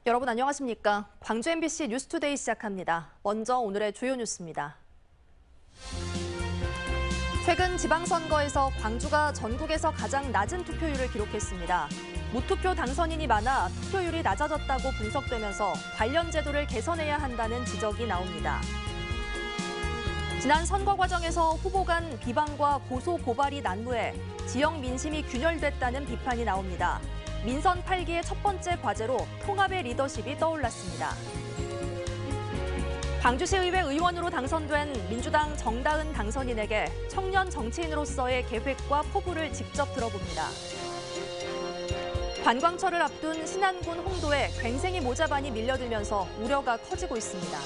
여러분 안녕하십니까? 광주 MBC 뉴스투데이 시작합니다. 먼저 오늘의 주요 뉴스입니다. 최근 지방선거에서 광주가 전국에서 가장 낮은 투표율을 기록했습니다. 무투표 당선인이 많아 투표율이 낮아졌다고 분석되면서 관련 제도를 개선해야 한다는 지적이 나옵니다. 지난 선거 과정에서 후보 간 비방과 고소 고발이 난무해 지역 민심이 균열됐다는 비판이 나옵니다. 민선 8기의 첫 번째 과제로 통합의 리더십이 떠올랐습니다. 광주시 의회 의원으로 당선된 민주당 정다은 당선인에게 청년 정치인으로서의 계획과 포부를 직접 들어봅니다. 관광철을 앞둔 신안군 홍도에 괭생이 모자반이 밀려들면서 우려가 커지고 있습니다.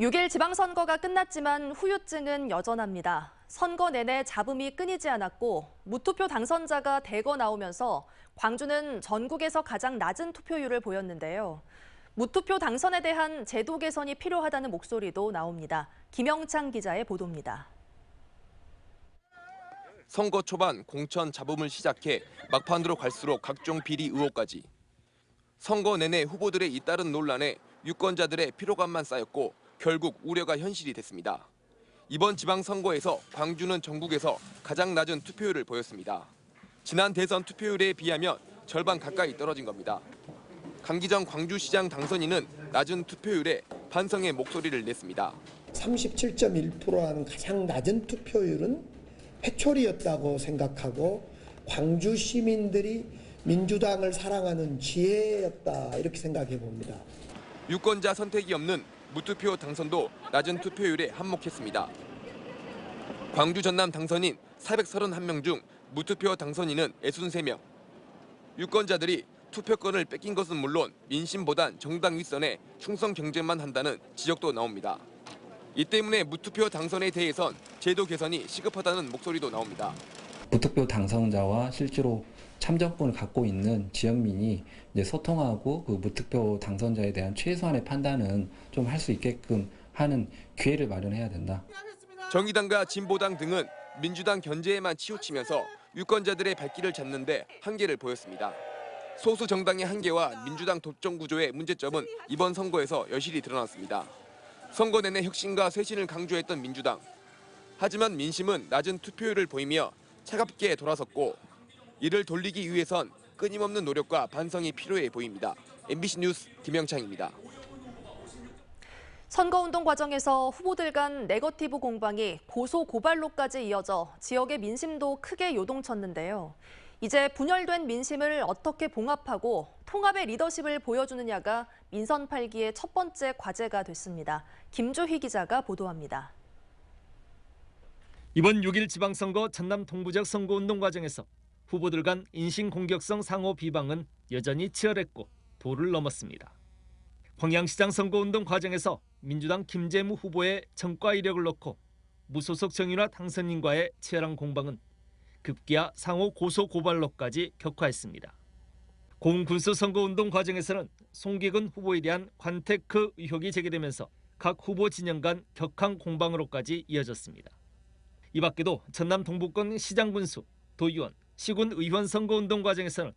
6일 지방선거가 끝났지만 후유증은 여전합니다. 선거 내내 잡음이 끊이지 않았고 무투표 당선자가 대거 나오면서 광주는 전국에서 가장 낮은 투표율을 보였는데요. 무투표 당선에 대한 제도 개선이 필요하다는 목소리도 나옵니다. 김영창 기자의 보도입니다. 선거 초반 공천 잡음을 시작해 막판으로 갈수록 각종 비리 의혹까지. 선거 내내 후보들의 잇따른 논란에 유권자들의 피로감만 쌓였고 결국 우려가 현실이 됐습니다. 이번 지방선거에서 광주는 전국에서 가장 낮은 투표율을 보였습니다. 지난 대선 투표율에 비하면 절반 가까이 떨어진 겁니다. 강기정 광주시장 당선인은 낮은 투표율에 반성의 목소리를 냈습니다. 37.1%라는 가장 낮은 투표율은 회초리였다고 생각하고 광주 시민들이 민주당을 사랑하는 지혜였다 이렇게 생각해 봅니다. 유권자 선택이 없는 무투표 당선도 낮은 투표율에 한몫했습니다. 광주 전남 당선인 431명 중 무투표 당선인은 63명. 유권자들이 투표권을 뺏긴 것은 물론 민심보단 정당 윗선에 충성 경쟁만 한다는 지적도 나옵니다. 이 때문에 무투표 당선에 대해선 제도 개선이 시급하다는 목소리도 나옵니다. 무투표 당선자와 실제로 참정권을 갖고 있는 지역민이 이제 소통하고 그 무투표 당선자에 대한 최소한의 판단은 좀 할 수 있게끔 하는 기회를 마련해야 된다. 정의당과 진보당 등은 민주당 견제에만 치우치면서 유권자들의 발길을 잡는 데 한계를 보였습니다. 소수 정당의 한계와 민주당 독점 구조의 문제점은 이번 선거에서 여실히 드러났습니다. 선거 내내 혁신과 쇄신을 강조했던 민주당. 하지만 민심은 낮은 투표율을 보이며 차갑게 돌아섰고 이를 돌리기 위해선 끊임없는 노력과 반성이 필요해 보입니다. MBC 뉴스 김영창입니다. 선거운동 과정에서 후보들 간 네거티브 공방이 고소 고발로까지 이어져 지역의 민심도 크게 요동쳤는데요. 이제 분열된 민심을 어떻게 봉합하고 통합의 리더십을 보여주느냐가 민선 8기의 첫 번째 과제가 됐습니다. 김조희 기자가 보도합니다. 이번 6일 지방선거 전남 동부지역 선거운동 과정에서 후보들 간 인신공격성 상호 비방은 여전히 치열했고 도를 넘었습니다. 광양시장 선거운동 과정에서 민주당 김재무 후보의 정과 이력을 놓고 무소속 정윤화 당선인과의 치열한 공방은 급기야 상호 고소 고발로까지 격화했습니다. 공군수 선거운동 과정에서는 송기근 후보에 대한 관테크 의혹이 제기되면서 각 후보 진영 간 격한 공방으로까지 이어졌습니다. 이 밖에도 전남 동부권 시장군수, 도의원, 시군 의원 선거운동 과정에서는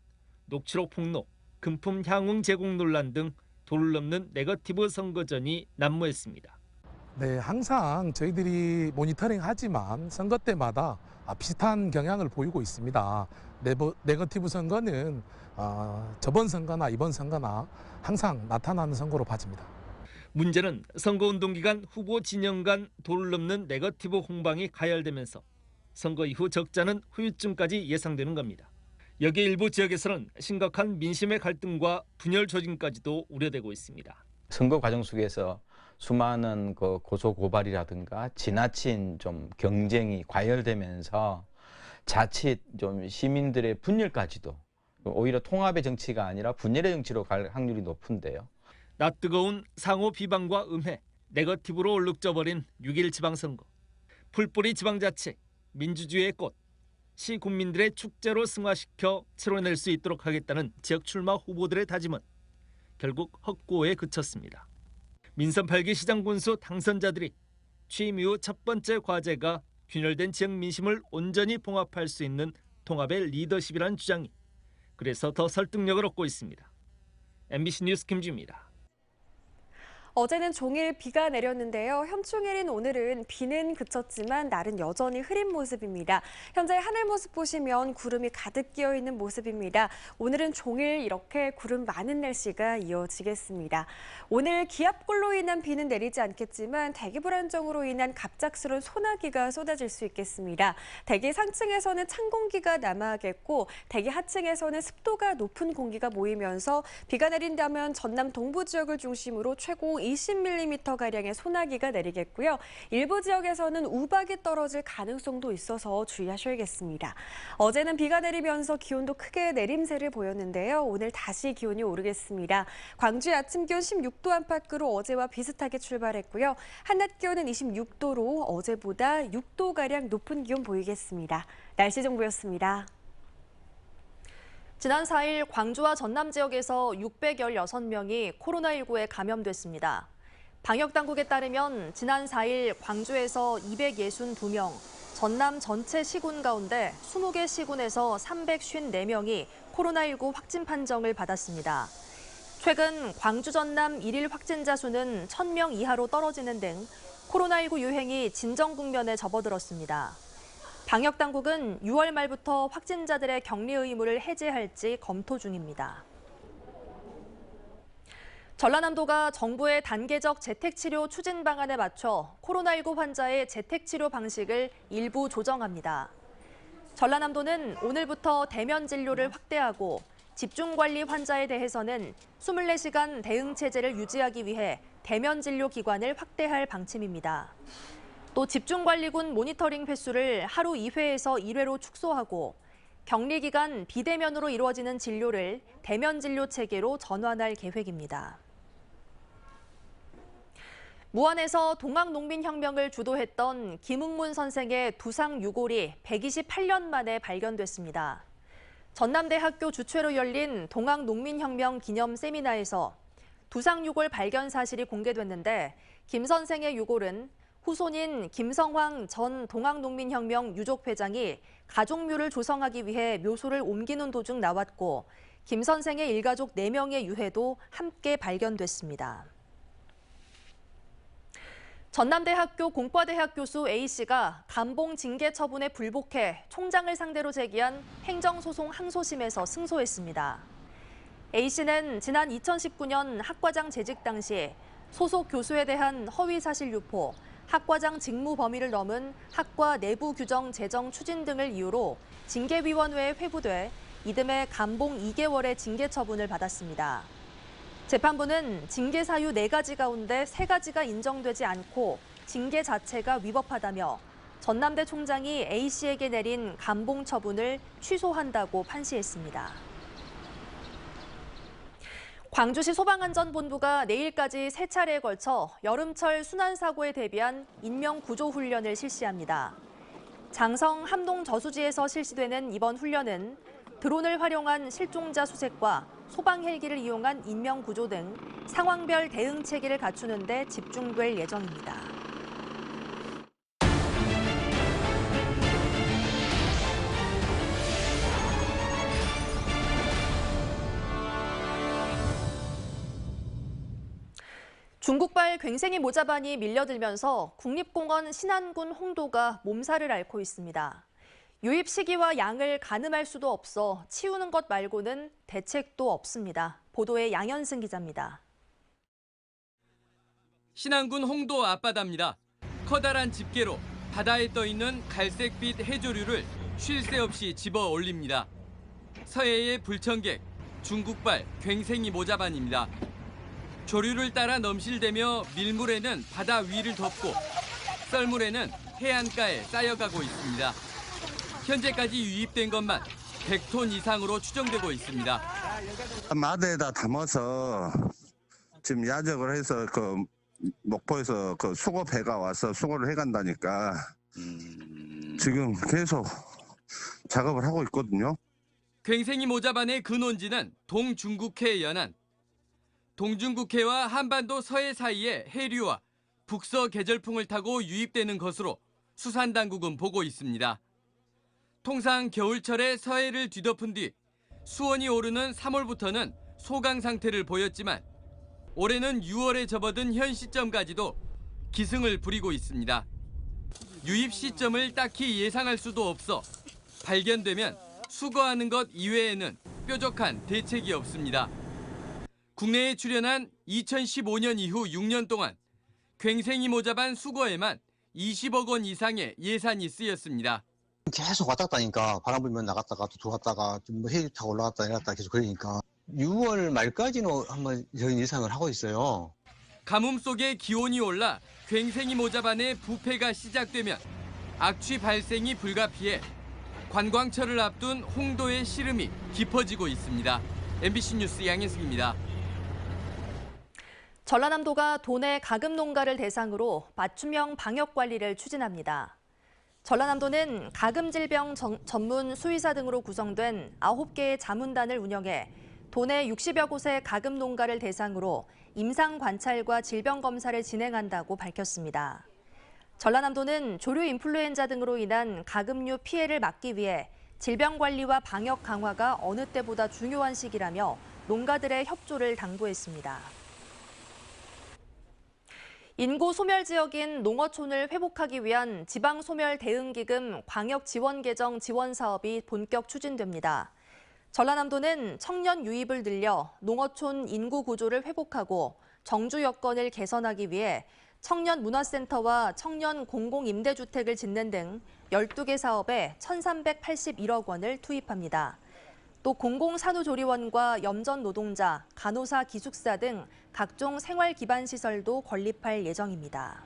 녹취록 폭로, 금품 향응 제공 논란 등 도를 넘는 네거티브 선거전이 난무했습니다. 네, 항상 저희들이 모니터링하지만 선거 때마다 비슷한 경향을 보이고 있습니다. 네거티브 선거는 저번 선거나 이번 선거나 항상 나타나는 선거로 봐집니다. 문제는 선거운동 기간 후보 진영 간 도를 넘는 네거티브 공방이 가열되면서 선거 이후 적잖은 후유증까지 예상되는 겁니다. 여기에 일부 지역에서는 심각한 민심의 갈등과 분열 조짐까지도 우려되고 있습니다. 선거 과정 속에서 수많은 고소 고발이라든가 지나친 좀 경쟁이 과열되면서 자칫 좀 시민들의 분열까지도 오히려 통합의 정치가 아니라 분열의 정치로 갈 확률이 높은데요. 낯뜨거운 상호 비방과 음해, 네거티브로 얼룩져버린 6.1 지방선거. 풀뿌리 지방자치, 민주주의의 꽃, 시 국민들의 축제로 승화시켜 치러낼 수 있도록 하겠다는 지역 출마 후보들의 다짐은 결국 헛고에 그쳤습니다. 민선 8기 시장군수 당선자들이 취임 이후 첫 번째 과제가 균열된 지역 민심을 온전히 봉합할 수 있는 통합의 리더십이라는 주장이 그래서 더 설득력을 얻고 있습니다. MBC 뉴스 김주입니다. 어제는 종일 비가 내렸는데요. 현충일인 오늘은 비는 그쳤지만 날은 여전히 흐린 모습입니다. 현재 하늘 모습 보시면 구름이 가득 끼어 있는 모습입니다. 오늘은 종일 이렇게 구름 많은 날씨가 이어지겠습니다. 오늘 기압골로 인한 비는 내리지 않겠지만 대기 불안정으로 인한 갑작스러운 소나기가 쏟아질 수 있겠습니다. 대기 상층에서는 찬 공기가 남아하겠고 대기 하층에서는 습도가 높은 공기가 모이면서 비가 내린다면 전남 동부 지역을 중심으로 최고 20mm가량의 소나기가 내리겠고요. 일부 지역에서는 우박이 떨어질 가능성도 있어서 주의하셔야겠습니다. 어제는 비가 내리면서 기온도 크게 내림세를 보였는데요. 오늘 다시 기온이 오르겠습니다. 광주의 아침 기온 16도 안팎으로 어제와 비슷하게 출발했고요. 한낮 기온은 26도로 어제보다 6도가량 높은 기온 보이겠습니다. 날씨 정보였습니다. 지난 4일 광주와 전남 지역에서 616명이 코로나19에 감염됐습니다. 방역당국에 따르면 지난 4일 광주에서 262명, 전남 전체 시군 가운데 20개 시군에서 354명이 코로나19 확진 판정을 받았습니다. 최근 광주 전남 1일 확진자 수는 1,000명 이하로 떨어지는 등 코로나19 유행이 진정 국면에 접어들었습니다. 방역당국은 6월 말부터 확진자들의 격리 의무를 해제할지 검토 중입니다. 전라남도가 정부의 단계적 재택치료 추진 방안에 맞춰 코로나19 환자의 재택치료 방식을 일부 조정합니다. 전라남도는 오늘부터 대면 진료를 확대하고 집중관리 환자에 대해서는 24시간 대응 체제를 유지하기 위해 대면 진료 기관을 확대할 방침입니다. 또 집중관리군 모니터링 횟수를 하루 2회에서 1회로 축소하고 격리 기간 비대면으로 이루어지는 진료를 대면 진료 체계로 전환할 계획입니다. 무안에서 동학농민혁명을 주도했던 김흥문 선생의 두상 유골이 128년 만에 발견됐습니다. 전남대학교 주최로 열린 동학농민혁명 기념 세미나에서 두상 유골 발견 사실이 공개됐는데 김 선생의 유골은 후손인 김성황 전 동학농민혁명 유족회장이 가족묘를 조성하기 위해 묘소를 옮기는 도중 나왔고 김 선생의 일가족 4명의 유해도 함께 발견됐습니다. 전남대학교 공과대학 교수 A씨가 감봉 징계 처분에 불복해 총장을 상대로 제기한 행정소송 항소심에서 승소했습니다. A씨는 지난 2019년 학과장 재직 당시 소속 교수에 대한 허위사실 유포, 학과장 직무 범위를 넘은 학과 내부 규정 제정 추진 등을 이유로 징계위원회에 회부돼 이듬해 감봉 2개월의 징계 처분을 받았습니다. 재판부는 징계 사유 4가지 가운데 3가지가 인정되지 않고 징계 자체가 위법하다며 전남대 총장이 A씨에게 내린 감봉 처분을 취소한다고 판시했습니다. 광주시 소방안전본부가 내일까지 3차례에 걸쳐 여름철 순환사고에 대비한 인명구조훈련을 실시합니다. 장성 함동 저수지에서 실시되는 이번 훈련은 드론을 활용한 실종자 수색과 소방 헬기를 이용한 인명구조 등 상황별 대응 체계를 갖추는 데 집중될 예정입니다. 중국발 괭생이 모자반이 밀려들면서 국립공원 신안군 홍도가 몸살을 앓고 있습니다. 유입 시기와 양을 가늠할 수도 없어 치우는 것 말고는 대책도 없습니다. 보도에 양현승 기자입니다. 신안군 홍도 앞바다입니다. 커다란 집게로 바다에 떠있는 갈색빛 해조류를 쉴 새 없이 집어 올립니다. 서해의 불청객, 중국발 괭생이 모자반입니다. 조류를 따라 넘실대며 밀물에는 바다 위를 덮고 썰물에는 해안가에 쌓여가고 있습니다. 현재까지 유입된 것만 100톤 이상으로 추정되고 있습니다. 마대에다 담아서 지금 야적을 해서 그 목포에서 그 수거 배가 와서 수거를 해간다니까 지금 계속 작업을 하고 있거든요. 괭생이 모자반의 근원지는 동중국해 연안. 동중국해와 한반도 서해 사이에 해류와 북서 계절풍을 타고 유입되는 것으로 수산당국은 보고 있습니다. 통상 겨울철에 서해를 뒤덮은 뒤 수온이 오르는 3월부터는 소강 상태를 보였지만 올해는 6월에 접어든 현 시점까지도 기승을 부리고 있습니다. 유입 시점을 딱히 예상할 수도 없어 발견되면 수거하는 것 이외에는 뾰족한 대책이 없습니다. 국내에 출현한 2015년 이후 6년 동안 괭생이 모자반 수거에만 20억 원 이상의 예산이 쓰였습니다. 계속 왔다 갔다 하니까 바람 불면 나갔다가 또 들어갔다가 좀 해류 타고 올라갔다 내렸다 계속 그러니까 6월 말까지는 한번 저희 예상을 하고 있어요. 가뭄 속에 기온이 올라 괭생이 모자반의 부패가 시작되면 악취 발생이 불가피해 관광철을 앞둔 홍도의 시름이 깊어지고 있습니다. MBC 뉴스 양혜승입니다. 전라남도가 도내 가금 농가를 대상으로 맞춤형 방역 관리를 추진합니다. 전라남도는 가금 질병 전문 수의사 등으로 구성된 9개의 자문단을 운영해 도내 60여 곳의 가금 농가를 대상으로 임상 관찰과 질병 검사를 진행한다고 밝혔습니다. 전라남도는 조류 인플루엔자 등으로 인한 가금류 피해를 막기 위해 질병 관리와 방역 강화가 어느 때보다 중요한 시기라며 농가들의 협조를 당부했습니다. 인구 소멸 지역인 농어촌을 회복하기 위한 지방소멸 대응기금 광역지원 계정 지원 사업이 본격 추진됩니다. 전라남도는 청년 유입을 늘려 농어촌 인구 구조를 회복하고 정주 여건을 개선하기 위해 청년 문화센터와 청년 공공임대주택을 짓는 등 12개 사업에 1,381억 원을 투입합니다. 또 공공산후조리원과 염전 노동자, 간호사, 기숙사 등 각종 생활기반시설도 건립할 예정입니다.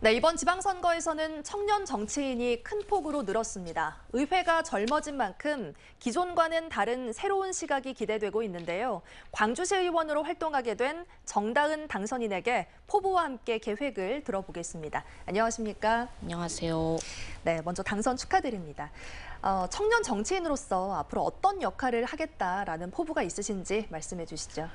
네, 이번 지방선거에서는 청년 정치인이 큰 폭으로 늘었습니다. 의회가 젊어진 만큼 기존과는 다른 새로운 시각이 기대되고 있는데요. 광주시 의원으로 활동하게 된 정다은 당선인에게 포부와 함께 계획을 들어보겠습니다. 안녕하십니까? 안녕하세요. 네, 먼저 당선 축하드립니다. 청년 정치인으로서 앞으로 어떤 역할을 하겠다라는 포부가 있으신지 말씀해 주시죠.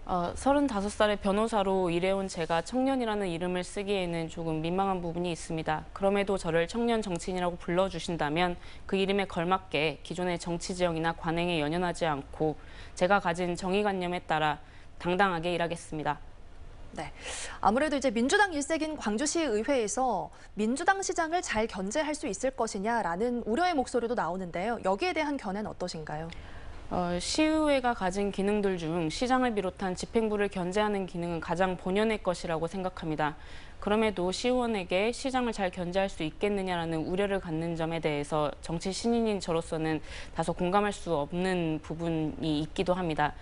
35살의 변호사로 일해온 제가 청년이라는 이름을 쓰기에는 조금 민망한 부분이 있습니다. 그럼에도 저를 청년 정치인이라고 불러주신다면 그 이름에 걸맞게 기존의 정치 지형이나 관행에 연연하지 않고 제가 가진 정의관념에 따라 당당하게 일하겠습니다. 네, 아무래도 이제 민주당 일색인 광주시 의회에서 민주당 시장을 잘 견제할 수 있을 것이냐라는 우려의 목소리도 나오는데요. 여기에 대한 견해는 어떠신가요? 시의회가 가진 기능들 중 시장을 비롯한 집행부를 견제하는 기능은 가장 본연의 것이라고 생각합니다. 그럼에도 시의원에게 시장을 잘 견제할 수 있겠느냐라는 우려를 갖는 점에 대해서 정치 신인인 저로서는 다소 공감할 수 없는 부분이 있기도 합니다.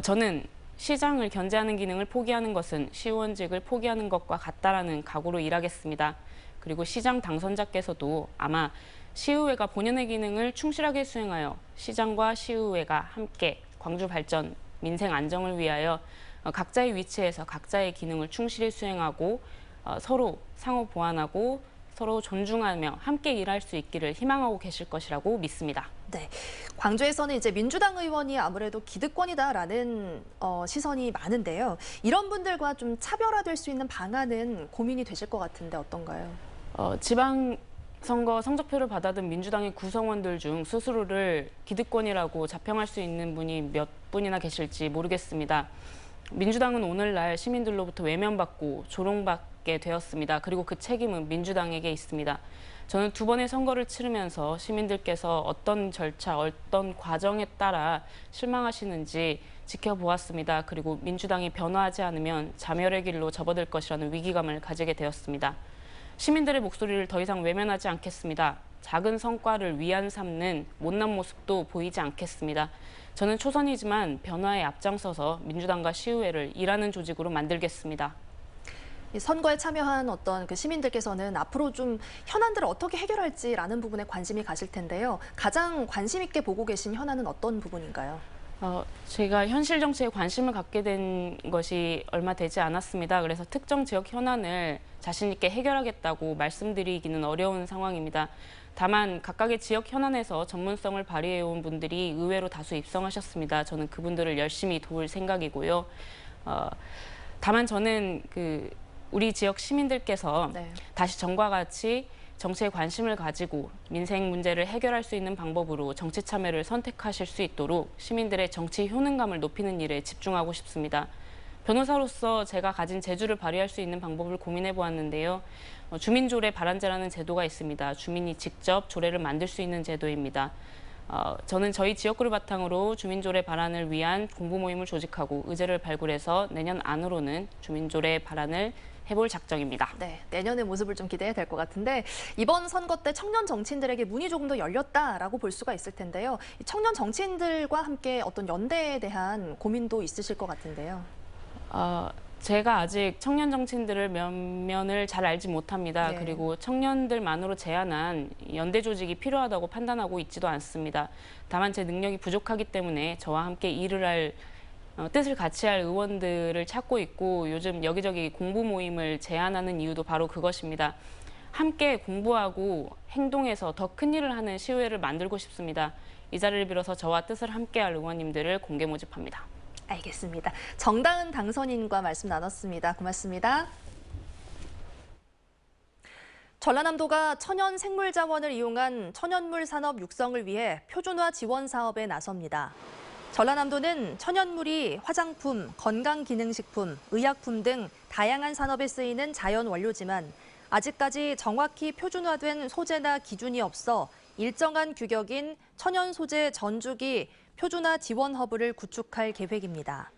저는 시장을 견제하는 기능을 포기하는 것은 시의원직을 포기하는 것과 같다라는 각오로 일하겠습니다. 그리고 시장 당선자께서도 아마 시의회가 본연의 기능을 충실하게 수행하여 시장과 시의회가 함께 광주 발전, 민생 안정을 위하여 각자의 위치에서 각자의 기능을 충실히 수행하고 서로 상호 보완하고 서로 존중하며 함께 일할 수 있기를 희망하고 계실 것이라고 믿습니다. 네, 광주에서는 이제 민주당 의원이 아무래도 기득권이다라는 시선이 많은데요. 이런 분들과 좀 차별화될 수 있는 방안은 고민이 되실 것 같은데 어떤가요? 지방선거 성적표를 받아든 민주당의 구성원들 중 스스로를 기득권이라고 자평할 수 있는 분이 몇 분이나 계실지 모르겠습니다. 민주당은 오늘날 시민들로부터 외면받고 조롱받게 되었습니다. 그리고 그 책임은 민주당에게 있습니다. 저는 2번의 선거를 치르면서 시민들께서 어떤 절차, 어떤 과정에 따라 실망하시는지 지켜보았습니다. 그리고 민주당이 변화하지 않으면 자멸의 길로 접어들 것이라는 위기감을 가지게 되었습니다. 시민들의 목소리를 더 이상 외면하지 않겠습니다. 작은 성과를 위안 삼는 못난 모습도 보이지 않겠습니다. 저는 초선이지만 변화에 앞장서서 민주당과 시의회를 일하는 조직으로 만들겠습니다. 선거에 참여한 어떤 그 시민들께서는 앞으로 좀 현안들을 어떻게 해결할지라는 부분에 관심이 가실 텐데요. 가장 관심 있게 보고 계신 현안은 어떤 부분인가요? 제가 현실 정치에 관심을 갖게 된 것이 얼마 되지 않았습니다. 그래서 특정 지역 현안을 자신 있게 해결하겠다고 말씀드리기는 어려운 상황입니다. 다만 각각의 지역 현안에서 전문성을 발휘해온 분들이 의외로 다수 입성하셨습니다. 저는 그분들을 열심히 도울 생각이고요. 다만 저는 우리 지역 시민들께서 다시 전과 같이 정치에 관심을 가지고 민생 문제를 해결할 수 있는 방법으로 정치 참여를 선택하실 수 있도록 시민들의 정치 효능감을 높이는 일에 집중하고 싶습니다. 변호사로서 제가 가진 재주를 발휘할 수 있는 방법을 고민해 보았는데요. 주민조례 발안제라는 제도가 있습니다. 주민이 직접 조례를 만들 수 있는 제도입니다. 저는 저희 지역구를 바탕으로 주민조례 발안을 위한 공부 모임을 조직하고 의제를 발굴해서 내년 안으로는 주민조례 발안을 해볼 작정입니다. 네, 내년의 모습을 좀 기대해야 될 것 같은데 이번 선거 때 청년 정치인들에게 문이 조금 더 열렸다라고 볼 수가 있을 텐데요. 이 청년 정치인들과 함께 어떤 연대에 대한 고민도 있으실 것 같은데요. 제가 아직 청년 정치인들을 면면을 잘 알지 못합니다. 네. 그리고 청년들만으로 제안한 연대 조직이 필요하다고 판단하고 있지도 않습니다. 다만 제 능력이 부족하기 때문에 저와 함께 일을 할 뜻을 같이 할 의원들을 찾고 있고 요즘 여기저기 공부 모임을 제안하는 이유도 바로 그것입니다. 함께 공부하고 행동해서 더 큰 일을 하는 시의회를 만들고 싶습니다. 이 자리를 빌어서 저와 뜻을 함께할 의원님들을 공개 모집합니다. 알겠습니다. 정다은 당선인과 말씀 나눴습니다. 고맙습니다. 전라남도가 천연 생물 자원을 이용한 천연물 산업 육성을 위해 표준화 지원 사업에 나섭니다. 전라남도는 천연물이 화장품, 건강기능식품, 의약품 등 다양한 산업에 쓰이는 자연 원료지만 아직까지 정확히 표준화된 소재나 기준이 없어 일정한 규격인 천연 소재 전주기 표준화 지원 허브를 구축할 계획입니다.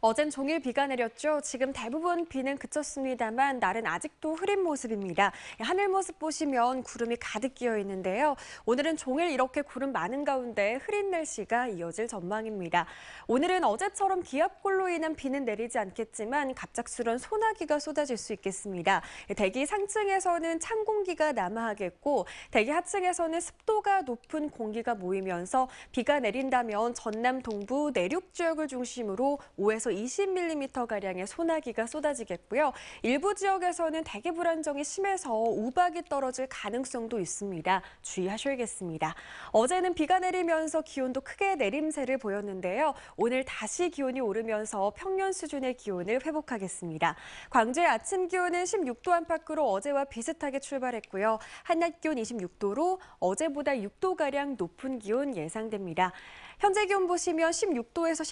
어젠 종일 비가 내렸죠. 지금 대부분 비는 그쳤습니다만 날은 아직도 흐린 모습입니다. 하늘 모습 보시면 구름이 가득 끼어 있는데요. 오늘은 종일 이렇게 구름 많은 가운데 흐린 날씨가 이어질 전망입니다. 오늘은 어제처럼 기압골로 인한 비는 내리지 않겠지만 갑작스런 소나기가 쏟아질 수 있겠습니다. 대기 상층에서는 찬 공기가 남하하겠고 대기 하층에서는 습도가 높은 공기가 모이면서 비가 내린다면 전남 동부 내륙 지역을 중심으로 5에서 20mm가량의 소나기가 쏟아지겠고요. 일부 지역에서는 대기 불안정이 심해서 우박이 떨어질 가능성도 있습니다. 주의하셔야겠습니다. 어제는 비가 내리면서 기온도 크게 내림세를 보였는데요. 오늘 다시 기온이 오르면서 평년 수준의 기온을 회복하겠습니다. 광주의 아침 기온은 16도 안팎으로 어제와 비슷하게 출발했고요. 한낮 기온 26도로 어제보다 6도가량 높은 기온 예상됩니다. 현재 기온 보시면 16도에서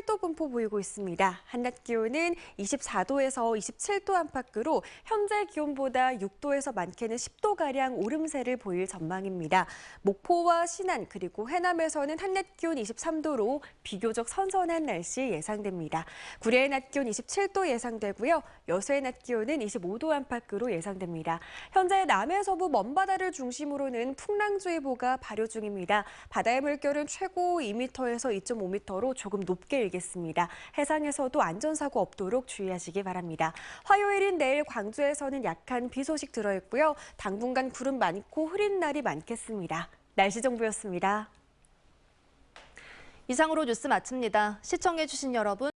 17도 분포 보이고 있습니다. 한낮 기온은 24도에서 27도 안팎으로 현재 기온보다 6도에서 많게는 10도가량 오름세를 보일 전망입니다. 목포와 신안 그리고 해남에서는 한낮 기온 23도로 비교적 선선한 날씨 예상됩니다. 구례의 낮 기온 27도 예상되고요. 여수의 낮 기온은 25도 안팎으로 예상됩니다. 현재 남해서부 먼바다를 중심으로는 풍랑주의보가 발효 중입니다. 바다의 물결은 최고 2m에서 2.5m로 조금 높게 일겠습니다. 해상에서도 안전사고 없도록 주의하시기 바랍니다. 화요일인 내일 광주에서는 약한 비 소식 들어있고요. 당분간 구름 많고 흐린 날이 많겠습니다. 날씨 정보였습니다. 이상으로 뉴스 마칩니다. 시청해주신 여러분